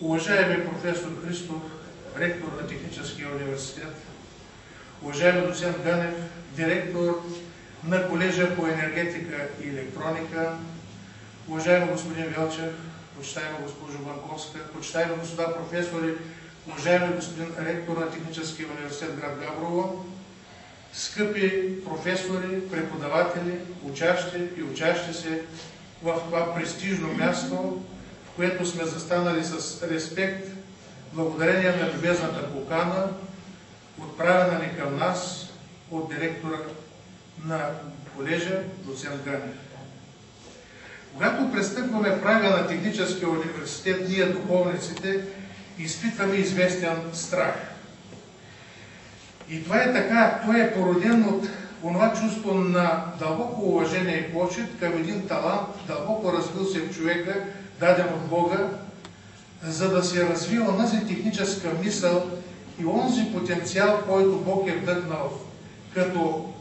уважаеми професор Христов, ректор на Техническия университет, уважаеми доцент Ганев, директор на колежа по енергетика и електроника, уважаеми господин Велчев, почитаема госпожо Банковска, почитаеми господа професори, уважаеми господин ректор на Техническия университет град Габрово, скъпи професори, преподаватели, учащи и учащи се в това престижно място, в което сме застанали с респект, благодарение на любезната покана, отправена ни към нас от директора на колежа, доцент Ганев. Когато пристъпваме прага на Техническия университет, ние, духовниците, изпитваме известен страх. И това е така, той е породен от това чувство на дълбоко уважение и почет към един талант, дълбоко развил се в човека, даден от Бога, за да се развие онази техническа мисъл и онзи потенциал, който Бог е вдъхнал като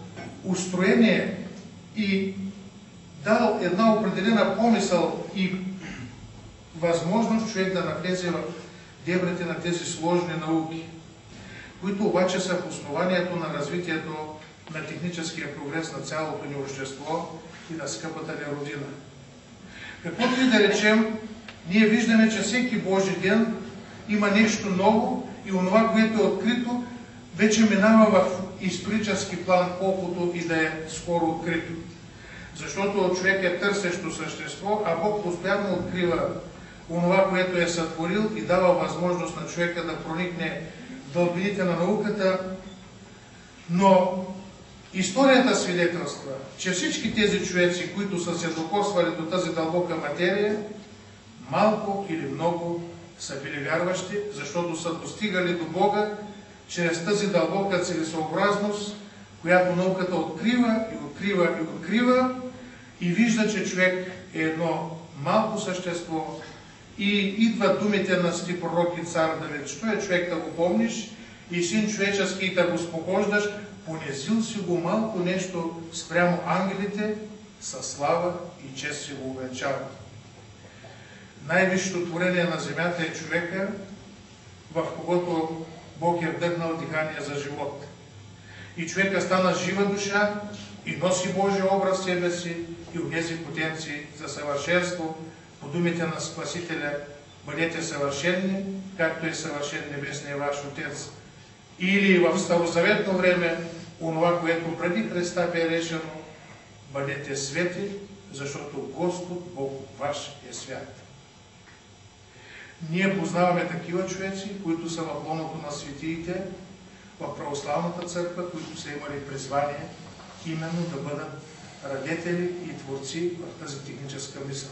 устроение и дал една определена помисъл и възможност човек да навлезе в дебрите на тези сложни науки, които обаче са в основанието на развитието на техническия прогрес на цялото ни общество и на скъпата ни родина. Каквото и да речем, ние виждаме, че всеки Божи ден има нещо ново и онова, което е открито, вече минава в исторически план, колкото и да е скоро открито. Защото човек е търсещо същество, а Бог постоянно открива онова, което е сътворил и дава възможност на човека да проникне в дълбините на науката. Но историята свидетелства, че всички тези човеци, които са се докосвали до тази дълбока материя, малко или много са били вярващи, защото са достигали до Бога чрез тази дълбока целесообразност, която науката открива и открива и открива и вижда, че човек е едно малко същество. И идват думите на сти пророк и цар Давид: що е човек да го помниш и син човечески да го спохождаш, понесил си го малко нещо спрямо ангелите, със слава и чест си го увенчава. Най-висшето творение на земята е човека, в когото Бог е вдъхнал дихание за живот. И човека стана жива душа и носи Божия образ в себе си и онези потенции за съвършенство. По думите на Спасителя: бъдете съвършенни, както е съвършен небесния ваш Отец. Или в старозаветно време, онова, което преди Христа бе решено: бъдете свети, защото Господ Бог ваш е свят. Ние познаваме такива човеци, които са в лоното на светиите, в православната църква, които са имали призвание именно да бъдат радетели и творци в тази техническа мисъл.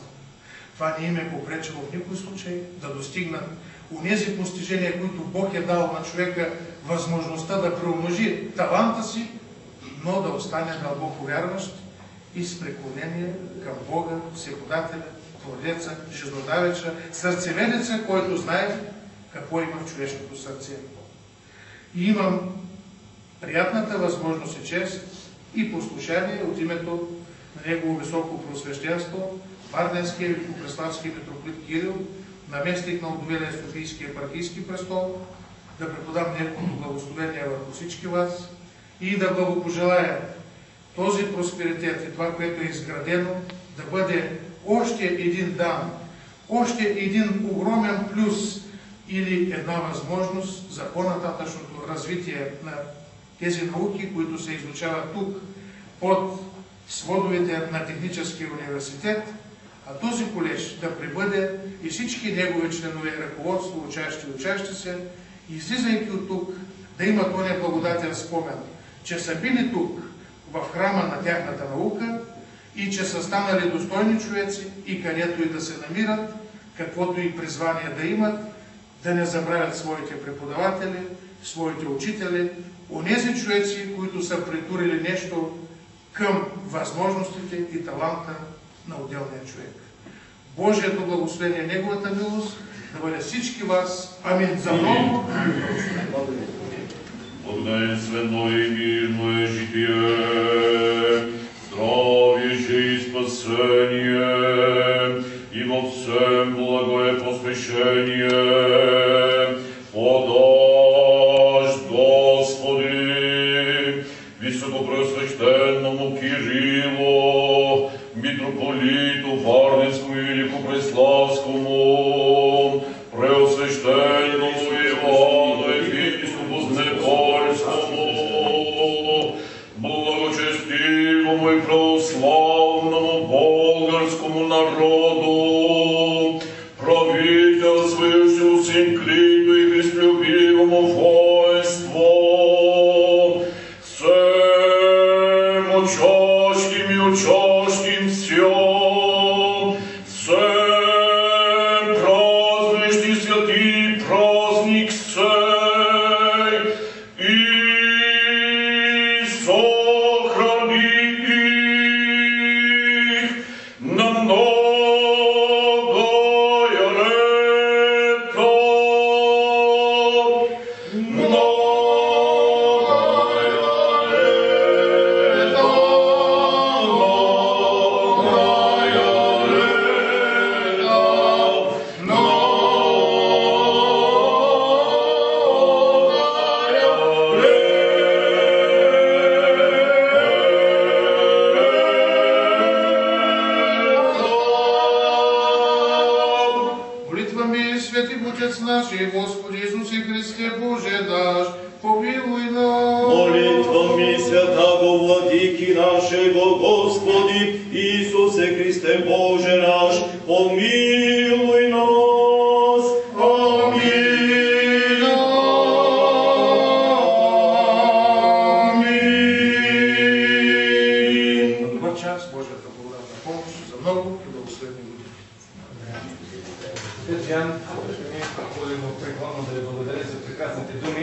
Това не им е попречило в никой случай да достигнат онези постижения, които Бог е дал на човека възможността да преумножи таланта си, но да остане дълбоко вярващ и с преклонение към Бога, Всеподателя, Твореца, Жизнодавеча, Сърцеведеца, който знае какво има в човешкото сърце. И имам приятната възможност и чест и послушание от името на Негово Високо Преосвещенство, Варденския Великопреславски митрополит Кирил, наместник на Удовелия Софийския епархийски престол, да преподам неговото благословение върху всички вас и да благопожелая този просперитет и това, което е изградено, да бъде още един дан, още един огромен плюс или една възможност за по-нататъчното развитие на тези науки, които се изучават тук под сводовете на Техническия университет, а този колеж да прибъде и всички негови членове, ръководство, учащи се, излизайки от тук, да имат оня благодатен спомен, че са били тук в храма на тяхната наука и че са станали достойни човеци и където и да се намират, каквото и призвание да имат, да не забравят своите преподаватели, своите учители, онези човеци, които са притурили нещо към възможностите и таланта на отделния човек. Божието благословение, Неговата милост да бъде всички вас. Амин. За много. Благоденствено и мирно е житие, здравие же и спасение, и во всем благое посвящение. Преосвященному Кирилу, митрополиту Варненскому и Великопреславскому, Преосвященному Ивану епископу Знепольскому, благочестивому и православному болгарскому народу, правительствующему синклиту и христолюбивому воинству, всем учащим и учащим всем, всем празднующий святый праздник сей, и сохрани их на многое лето. Молитвами святых Отец наш и Господи Иисусе Христе Боже наш, помилуй нас. Молитвами святаго Владыки нашего Господи Иисусе Христе Боже наш, помилуй нас. Аминь. Аминь. На добър час, Божията благодатна помощ за много и благословени години. Свет Ян, ще ми подходим в преклонно да ви благодаря за прекрасните думи.